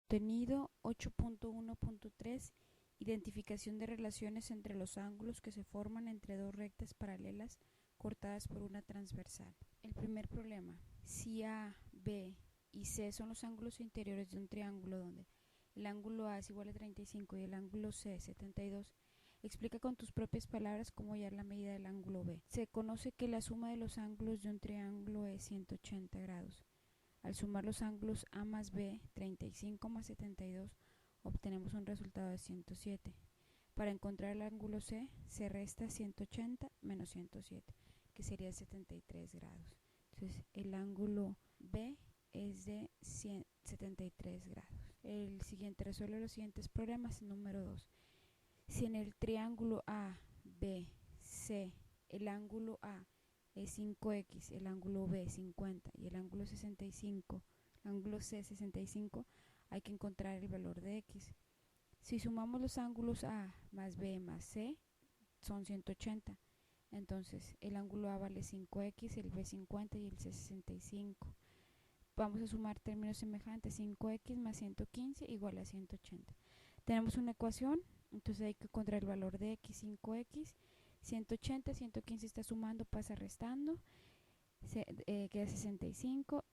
Contenido 8.1.3 Identificación de relaciones entre los ángulos que se forman entre dos rectas paralelas cortadas por una transversal. El primer problema: si A, B y C son los ángulos interiores de un triángulo donde el ángulo A es igual a 35 y el ángulo C 72, explica con tus propias palabras cómo hallar la medida del ángulo B. Se conoce que la suma de los ángulos de un triángulo es 180 grados. Al sumar los ángulos A más B, 35 más 72, obtenemos un resultado de 107. Para encontrar el ángulo C, se resta 180 menos 107, que sería 73 grados. Entonces, el ángulo B es de 73 grados. El siguiente resuelve los siguientes problemas. Número 2. Si en el triángulo A, B, C, el ángulo A es 5x, el ángulo B 50 y el ángulo 65, el ángulo C 65, hay que encontrar el valor de x. Si sumamos los ángulos A más B más C, son 180. Entonces el ángulo A vale 5x, el B 50 y el C 65. Vamos a sumar términos semejantes. 5x más 115 igual a 180. Tenemos una ecuación, entonces hay que encontrar el valor de x. 5x, 180, 115 está sumando, pasa restando, queda 65.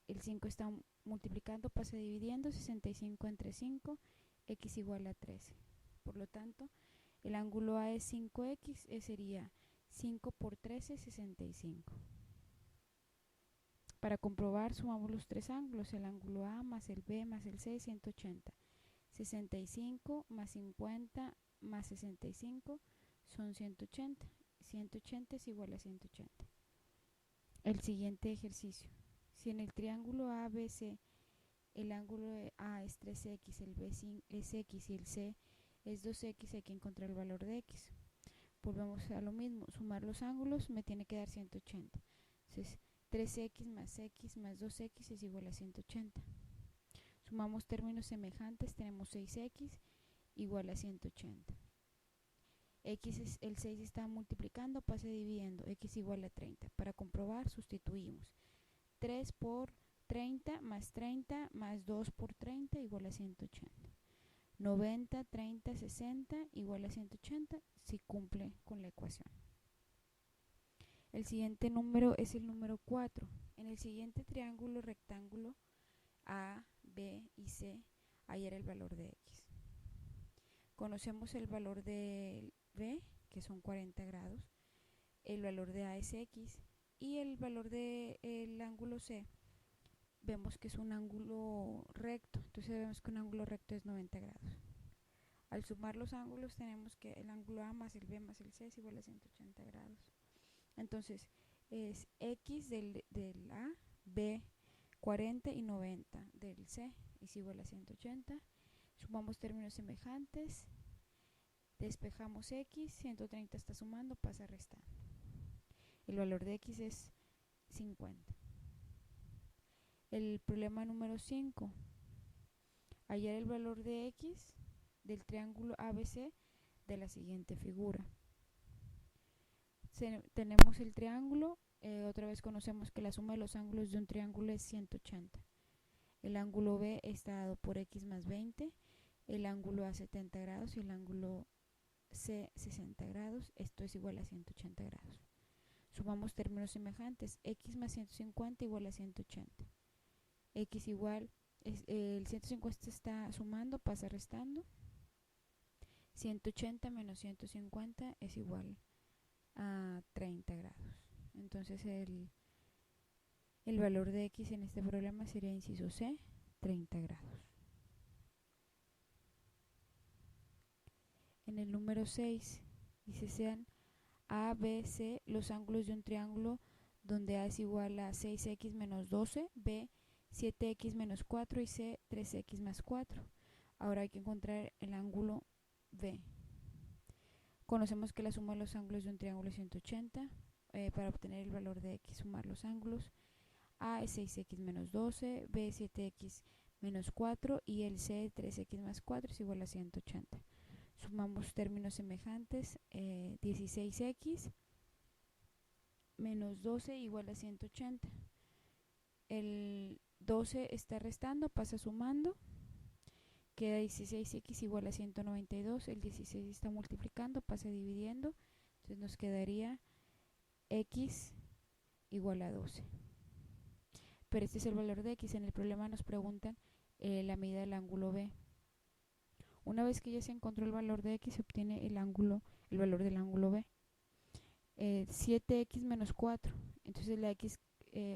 El 5 está multiplicando, pasa dividiendo, 65 entre 5, x igual a 13. Por lo tanto, el ángulo A es 5x, sería 5 por 13, 65. Para comprobar, sumamos los tres ángulos, el ángulo A más el B más el C, 180. 65 más 50 más 65 son 180. 180 es igual a 180. El siguiente ejercicio: si en el triángulo ABC el ángulo de A es 3x, el B es x y el C es 2x, hay que encontrar el valor de x. Volvemos a lo mismo, sumar los ángulos me tiene que dar 180. Entonces 3x más 2x es igual a 180. Sumamos términos semejantes, tenemos 6x igual a 180. El 6 está multiplicando, pasa dividiendo, x igual a 30. Para comprobar, sustituimos. 3 por 30 más 2 por 30 igual a 180. 90, 30, 60 igual a 180 si cumple con la ecuación. El siguiente número es el número 4. En el siguiente triángulo rectángulo A, B y C, hallar el valor de x. Conocemos el valor de B, que son 40 grados, el valor de A es x y el valor del ángulo C vemos que es un ángulo recto, entonces vemos que un ángulo recto es 90 grados. Al sumar los ángulos tenemos que el ángulo A más el B más el C es igual a 180 grados. Entonces es x del A, B 40 y 90 del C es igual a 180. Sumamos términos semejantes, despejamos x, 130 está sumando, pasa restando. El valor de x es 50. El problema número 5: hallar el valor de x del triángulo ABC de la siguiente figura. Tenemos el triángulo, otra vez conocemos que la suma de los ángulos de un triángulo es 180. El ángulo B está dado por x más 20, el ángulo A 70 grados y el ángulo C 60 grados, esto es igual a 180 grados. Sumamos términos semejantes, x más 150 igual a 180. X igual, el 150 está sumando, pasa restando. 180 menos 150 es igual a 30 grados. Entonces el valor de x en este problema sería, inciso C, 30 grados. En el número 6 dice: sean A, B, C los ángulos de un triángulo donde A es igual a 6x menos 12, B 7x menos 4 y C 3x más 4. Ahora hay que encontrar el ángulo B. Conocemos que la suma de los ángulos de un triángulo es 180. Para obtener el valor de x, sumar los ángulos. A es 6x menos 12, B 7x menos 4 y el C 3x más 4 es igual a 180. Sumamos términos semejantes, 16x menos 12 igual a 180. El 12 está restando, pasa sumando. queda 16x igual a 192, el 16 está multiplicando, pasa dividiendo, entonces nos quedaría x igual a 12. Pero este es el valor de x. En el problema nos preguntan la medida del ángulo B. Una vez que ya se encontró el valor de x, se obtiene el valor del ángulo B. 7x menos 4. Entonces la x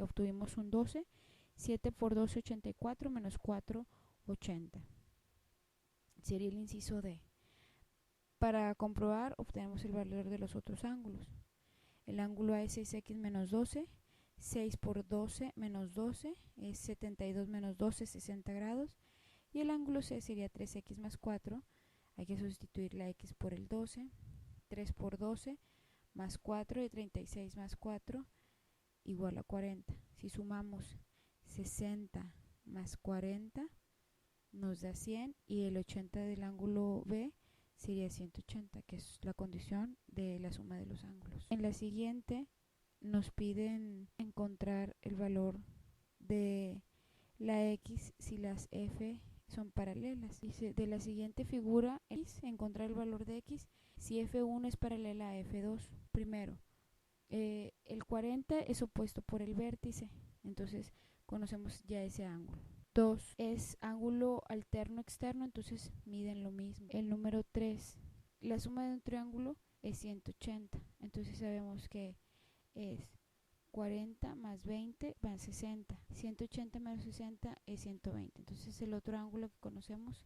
obtuvimos un 12. 7 por 12, 84, menos 4, 80. Sería el inciso D. Para comprobar, obtenemos el valor de los otros ángulos. El ángulo A es 6x menos 12. 6 por 12 menos 12 es 72 menos 12, 60 grados. Y el ángulo C sería 3x más 4. Hay que sustituir la x por el 12. 3 por 12 más 4 y 36 más 4 igual a 40. Si sumamos 60 más 40 nos da 100 y el 80 del ángulo B sería 180, que es la condición de la suma de los ángulos. En la siguiente nos piden encontrar el valor de la x si las f son paralelas. Dice, de la siguiente figura, encontrar el valor de x si f1 es paralela a f2. Primero, el 40 es opuesto por el vértice, entonces conocemos ya ese ángulo. 2 es ángulo alterno externo, entonces miden lo mismo. El número 3, la suma de un triángulo es 180, entonces sabemos que es 40 más 20 van 60. 180 menos 60 es 120. Entonces el otro ángulo que conocemos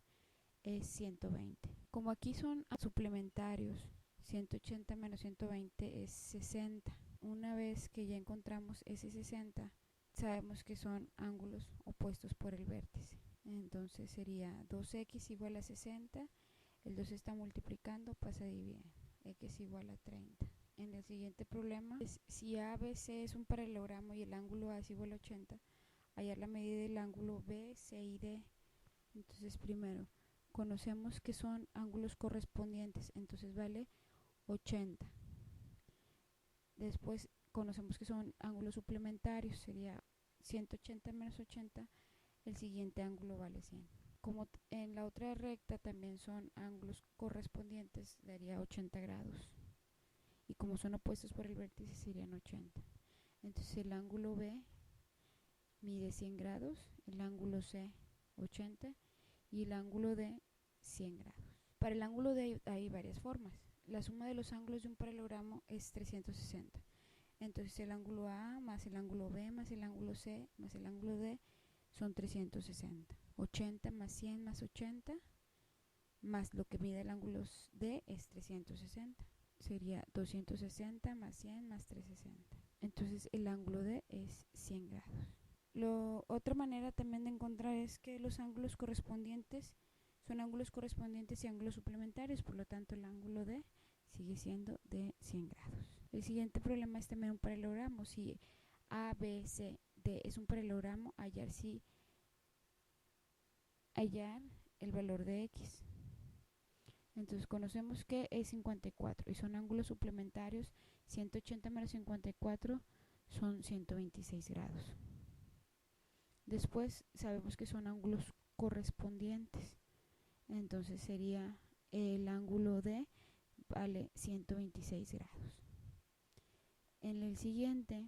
es 120. Como aquí son suplementarios, 180 menos 120 es 60. Una vez que ya encontramos ese 60, sabemos que son ángulos opuestos por el vértice. Entonces sería 2x igual a 60. El 2 está multiplicando, pasa a dividir. X igual a 30. En el siguiente problema, si ABC es un paralelogramo y el ángulo A es igual a 80, hallar la medida del ángulo B, C y D. Entonces primero, conocemos que son ángulos correspondientes, entonces vale 80. Después conocemos que son ángulos suplementarios, sería 180 menos 80, el siguiente ángulo vale 100. Como en la otra recta también son ángulos correspondientes, daría 80 grados. Y como son opuestos por el vértice serían 80. Entonces el ángulo B mide 100 grados, el ángulo C 80 y el ángulo D 100 grados. Para el ángulo D hay varias formas. La suma de los ángulos de un paralelogramo es 360. Entonces el ángulo A más el ángulo B más el ángulo C más el ángulo D son 360. 80 más 100 más 80 más lo que mide el ángulo D es 360. Sería 260 más 100 más 360. Entonces el ángulo D es 100 grados. Otra manera también de encontrar es que los ángulos correspondientes son ángulos correspondientes y ángulos suplementarios, por lo tanto el ángulo D sigue siendo de 100 grados. El siguiente problema es también un paralelogramo. Si A, B, C, D es un paralelogramo, hallar el valor de X. Entonces conocemos que es 54 y son ángulos suplementarios. 180 menos 54 son 126 grados. Después sabemos que son ángulos correspondientes. Entonces sería el ángulo D vale 126 grados. En el siguiente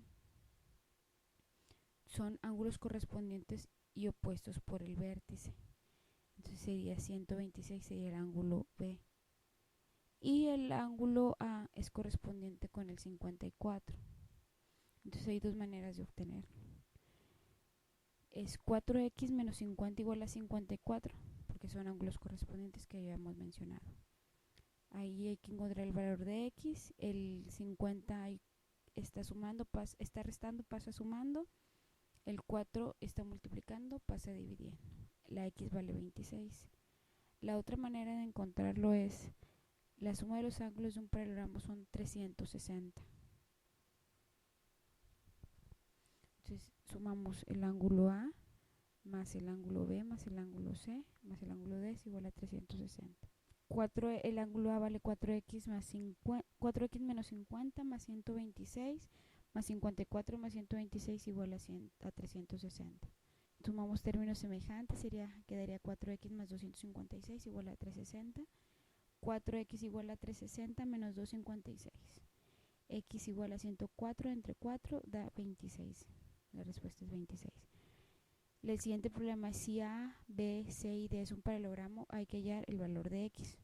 son ángulos correspondientes y opuestos por el vértice. Entonces sería 126, sería el ángulo B. Y el ángulo A es correspondiente con el 54. Entonces hay dos maneras de obtenerlo. Es 4x menos 50 igual a 54, porque son ángulos correspondientes que ya hemos mencionado. Ahí hay que encontrar el valor de x, el 50 está sumando, está restando, pasa sumando, el 4 está multiplicando, pasa dividiendo. La x vale 26. La otra manera de encontrarlo es la suma de los ángulos de un paralelogramo son 360. Entonces sumamos el ángulo A más el ángulo B más el ángulo C más el ángulo D es igual a 360. El ángulo A vale 4x más 4x menos 50 más 126 más 54 más 126 igual a 360. Sumamos términos semejantes, quedaría 4x más 256 igual a 360. 4x igual a 360 menos 256. X igual a 104 entre 4 da 26. La respuesta es 26. El siguiente problema es si A, B, C y D es un paralelogramo, hay que hallar el valor de X.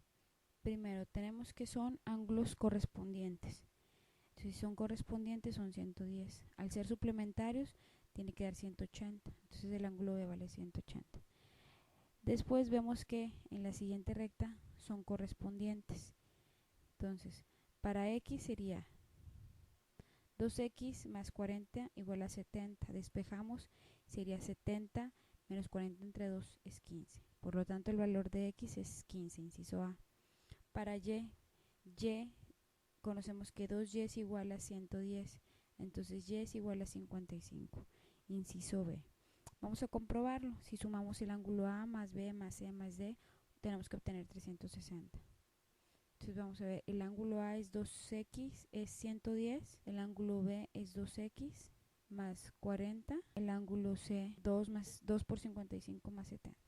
Primero tenemos que son ángulos correspondientes. Si son correspondientes son 110. Al ser suplementarios tiene que dar 180. Entonces el ángulo B vale 180. Después vemos que en la siguiente recta son correspondientes. Entonces para X sería 2x más 40 igual a 70. Despejamos, sería 70 menos 40 entre 2 es 15. Por lo tanto el valor de X es 15, inciso A. Para Y conocemos que 2y es igual a 110, entonces y es igual a 55, inciso B. Vamos a comprobarlo. Si sumamos el ángulo A más B más C más D, tenemos que obtener 360. Entonces vamos a ver, el ángulo A es 2x, es 110, el ángulo B es 2x más 40, el ángulo C 2 por 55 más 70.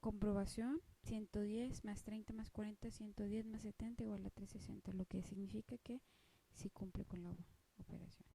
Comprobación, 110 más 30 más 40, 110 más 70 igual a 360, lo que significa que sí cumple con la operación.